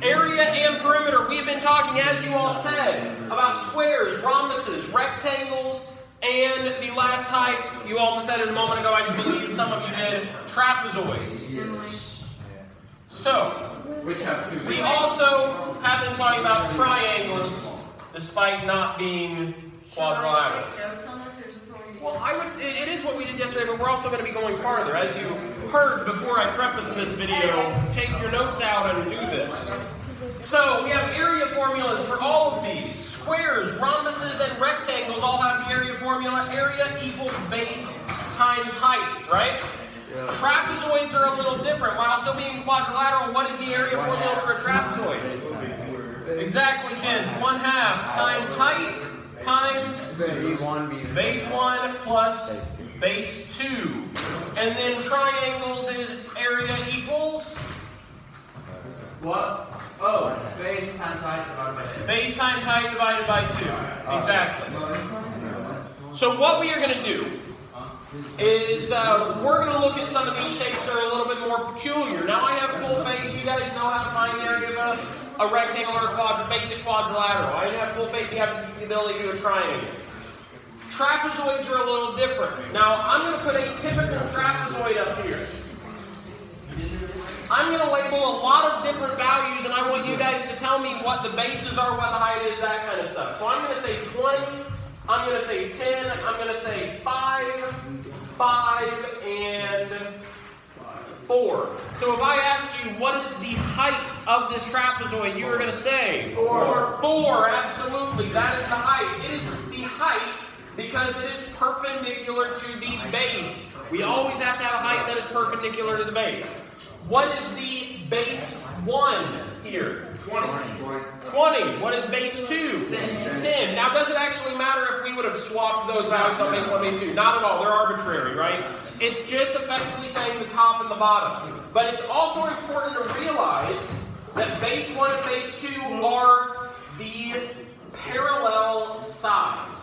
Area and perimeter. We've been talking, as you all said, about squares, rhombuses, rectangles, and the last type, you all said it a moment ago, I do believe some of you did, trapezoids. Yes. So, we also have been talking about triangles, despite not being quadrilateral. Well, it is what we did yesterday, but we're also going to be going farther. As you heard before I prefaced this video, take your notes out and do this. So, we have area formulas for all of these. Squares, rhombuses, and rectangles all have the area formula. Area equals base times height, right? Yeah. Trapezoids are a little different. While still being quadrilateral, what is the area formula for a trapezoid? Exactly, Ken. 1/2 times height times base 1 plus base 2. And then triangles is area equals what? Oh, base times height divided by 2. Base times height divided by 2. Exactly. So what we are going to do is we're going to look at some of these shapes that are a little bit more peculiar. Now I have full faith you guys know how to find the area of a rectangle or a basic quadrilateral. I have full faith you have the ability to do a triangle. Trapezoids are a little different. Now I'm going to put a typical trapezoid up here. I'm going to label a lot of different values, and I want you guys to tell me what the bases are, what the height is, that kind of stuff. So I'm going to say 20, I'm going to say 10, I'm going to say 5, 5, and 4. So if I ask you what is the height of this trapezoid, you are going to say 4. 4, absolutely. That is the height. It is the height because it is perpendicular to the base. We always have to have a height that is perpendicular to the base. What is the base 1 here? 20. 20. What is base 2? 10. Now, does it actually matter if we would have swapped those values on base 1, base 2? Not at all. They're arbitrary, right? It's just effectively saying the top and the bottom. But it's also important to realize that base 1 and base 2 are the parallel sides.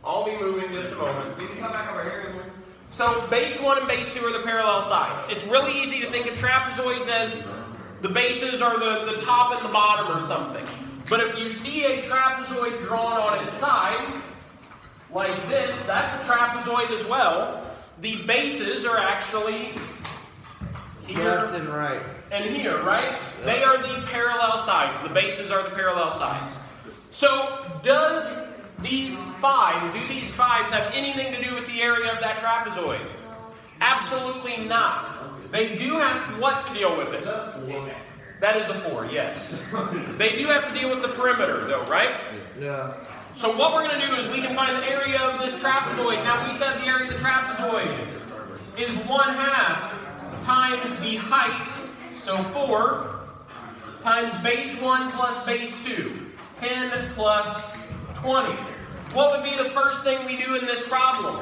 I'll be moving just a moment. You can come back over here. So base 1 and base 2 are the parallel sides. It's really easy to think of trapezoids as the bases are the top and the bottom or something. But if you see a trapezoid drawn on its side, like this, that's a trapezoid as well. The bases are actually here left and right. And here, right? Yep. They are the parallel sides. The bases are the parallel sides. So do these fives have anything to do with the area of that trapezoid? Absolutely not. They do have what to deal with it? That is a 4, yes. They do have to deal with the perimeter though, right? Yeah. So what we're going to do is we can find the area of this trapezoid. Now we said the area of the trapezoid is 1/2 times the height, so 4, times base 1 plus base 2. 10 plus 20. What would be the first thing we do in this problem?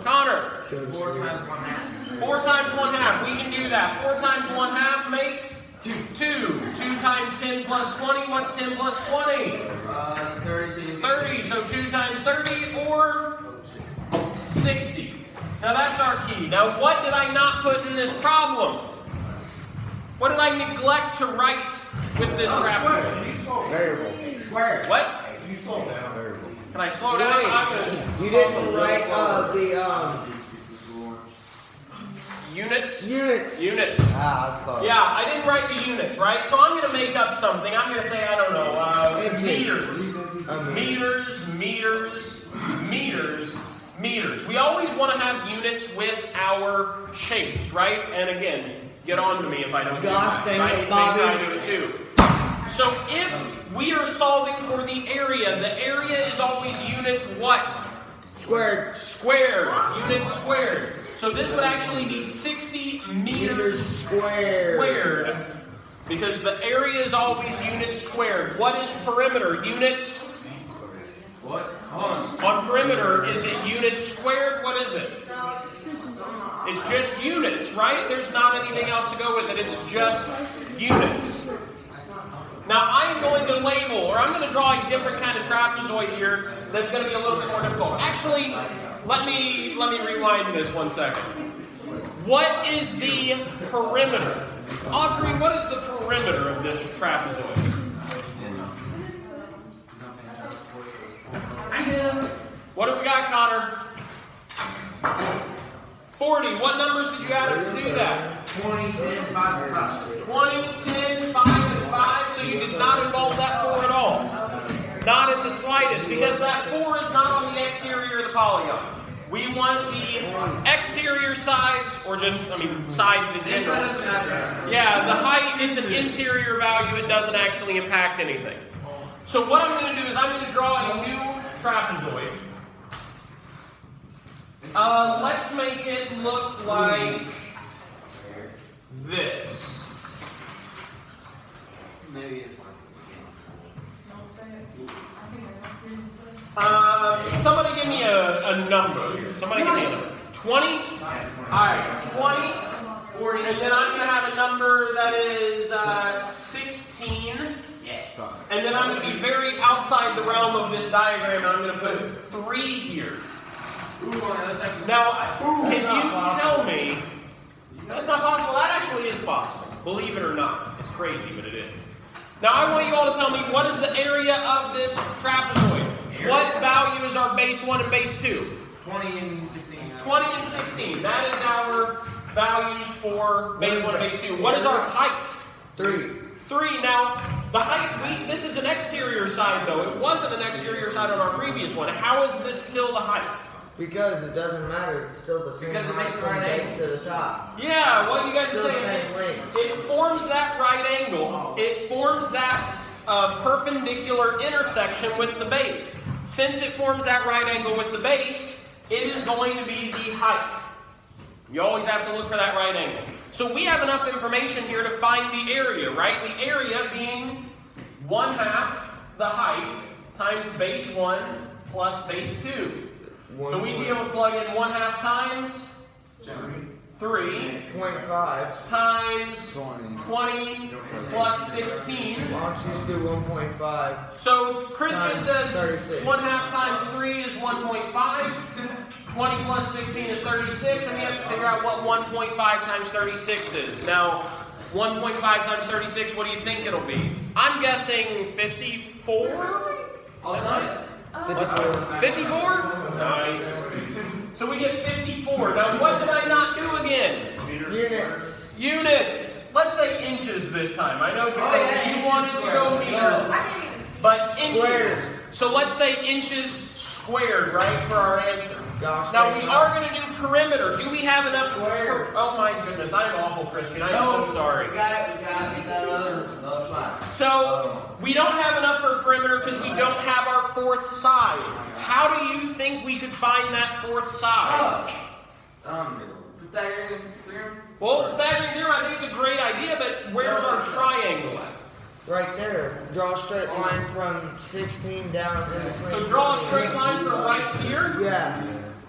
Connor? 4 times 1/2. 4 times 1/2. We can do that. 4 times 1/2 makes 2. 2 times 10 plus 20. What's 10 plus 20? It's 30. 30. So 2 times 30 or 60. Now that's our key. Now what did I not put in this problem? What did I neglect to write with this trapezoid? Variable. What? You slow down. Variable. Can I slow down? You didn't write the units? units. Units. Ah, that's close. Yeah, I didn't write the units, right? So I'm going to make up something. I'm going to say, I don't know, meters. We always want to have units with our shapes, right? And again, get on to me if I don't do Gosh, that, dang right? it, Bobby. Maybe I do it too. So if we are solving for the area is always units what? Squared. Squared. Units squared. So this would actually be 60 meters squared. Because the area is always units squared. What is perimeter? Units? What? On perimeter, is it units squared? What is it? It's just units, right? There's not anything else to go with it. It's just units. Now I'm going to label, or I'm going to draw a different kind of trapezoid here that's going to be a little bit more difficult. Actually, let me rewind this 1 second. What is the perimeter? Audrey, what is the perimeter of this trapezoid? What do we got, Connor? 40. What numbers did you add up to do that? 20, 10, 5, and 5. 20, 10, 5, and 5. So you did not involve that 4 at all. Not in the slightest, because that 4 is not on the exterior of the polygon. We want the exterior sides, or just, sides in general. Yeah, the height, it's an interior value. It doesn't actually impact anything. So what I'm going to do is I'm going to draw a new trapezoid. Let's make it look like this. Somebody give me a number here. Somebody give me a number. 20? Alright, 20. 40. And then I'm going to have a number that is 16. Yes. And then I'm going to be very outside the realm of this diagram, and I'm going to put 3 here. Now, can you tell me, that's not possible, that actually is possible, believe it or not. It's crazy, but it is. Now I want you all to tell me, what is the area of this trapezoid? What value is our base 1 and base 2? 20 and 16. 20 and 16, that is our values for base 1 and base 2. What is our height? 3. 3. Now, the height, this is an exterior side though. It wasn't an exterior side on our previous one. How is this still the height? Because it doesn't matter, it's still the same Because it height makes a from right base to the top. Yeah, what you guys are Still the saying, same length. it forms that right angle. It forms that perpendicular intersection with the base. Since it forms that right angle with the base, it is going to be the height. You always have to look for that right angle. So we have enough information here to find the area, right? The area being 1/2 the height times base 1 plus base 2. So we'd be able to plug in 1/2 times 3 0.5 times 20 plus 16. Why don't you just do 1.5? So Christian Times says 36. 1/2 times 3 is 1.5. 20 plus 16 is 36, and we have to figure out what 1.5 times 36 is. Now, 1.5 times 36, what do you think it'll be? I'm guessing 54? I'll tell you. 54? Nice. So we get 54. Now, what did I not do again? Units. Units. Let's say inches this time. I know, Jacob, you wanted to go meters. I can't even see. But inches. Squares. So let's say inches squared, right, for our answer. Gosh, Now, dang we it. are going to do perimeter. Do we have enough? Square. Oh, my goodness. I am awful, Christian. I am so sorry. We got that other side. So, we don't have enough for perimeter because we don't have our 4th side. How do you think we could find that 4th side? Pythagorean theorem? Well, Pythagorean theorem, I think it's a great idea, but where's our triangle at? Right there. Draw a straight line from 16 down in between. So draw a straight line from right here? Yeah.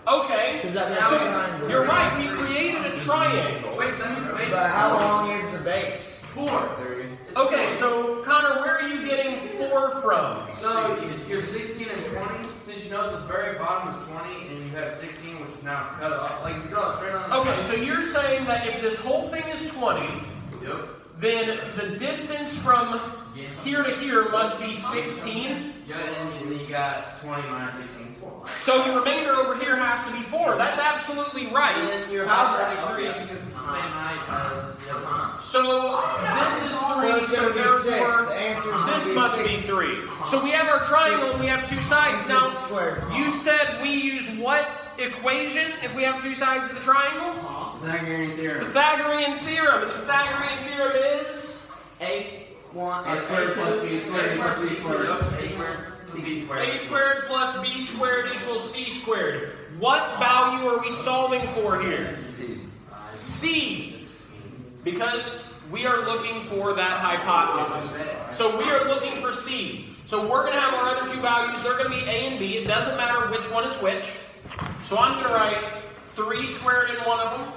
Okay. Because that makes a So, triangle. you're right, we created a triangle. Wait, that means the base. But how long is the base? 4. Okay, so Connor, where are you getting 4 from? So you're 16 and 20. Since you know at the very bottom is 20, and you have 16, which is now cut off. Like you draw a straight line. Okay, so you're saying that if this whole thing is 20, Yep. then the distance from here to here must be 16. Yeah, and then you got 20 minus 16. So the remainder over here has to be 4. That's absolutely And right. then your house is only 3 because it's the same height as the other one. So this is So 3, it's so going to be 6. therefore The answer is going to this be must 6. be 3. So we have our triangle and we have 2 sides. It's Now, just squared. you said we use what equation if we have 2 sides of the triangle? Pythagorean theorem. Pythagorean theorem. And the Pythagorean theorem is A squared plus B squared equals C squared. A squared C squared. a squared plus b squared equals c squared. What value are we solving for here? C. Because we are looking for that hypotenuse. So we are looking for C. So we're going to have our other 2 values. They're going to be A and B. It doesn't matter which one is which. So I'm going to write 3 squared in one of them,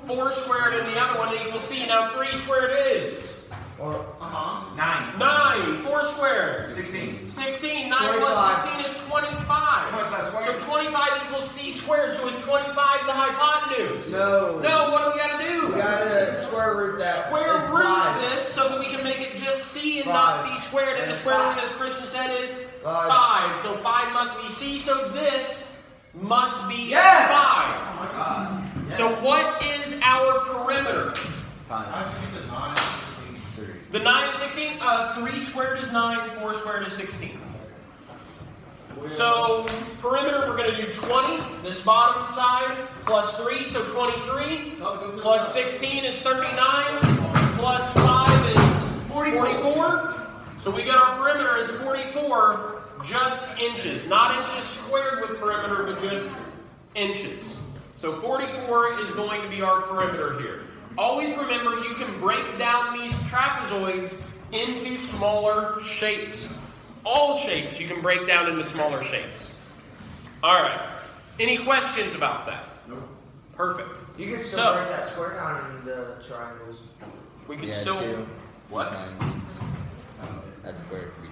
4 squared in the other one equals C. Now 3 squared is? Or 9. 9. 4 squared? 16. 16. 9 plus 16 is 25. 25 So squared. 25 equals c squared, so is 25 the hypotenuse? No. No, what do we gotta do? We gotta square root that. Square It's root 5. this so that we can make it just c and not c squared, and the square root, as Christian said, is 5. So 5 must be c, so this must be Yeah. 5. Oh my god. So what is our perimeter? How'd you get the 9 and 16? 3. The 9 and 16? 3 squared is 9, 4 squared is 16. So perimeter, we're going to do 20, this bottom side, plus 3, so 23, plus 16 is 39, plus 5 is 44. So we got our perimeter as 44 just inches. Not inches squared with perimeter, but just inches. So 44 is going to be our perimeter here. Always remember, you can break down these trapezoids into smaller shapes. All shapes you can break down into smaller shapes. All right. Any questions about that? Nope. Perfect. You can still So- break that square down into triangles. We can Yeah, still. two. What? Triangles. That's where it could be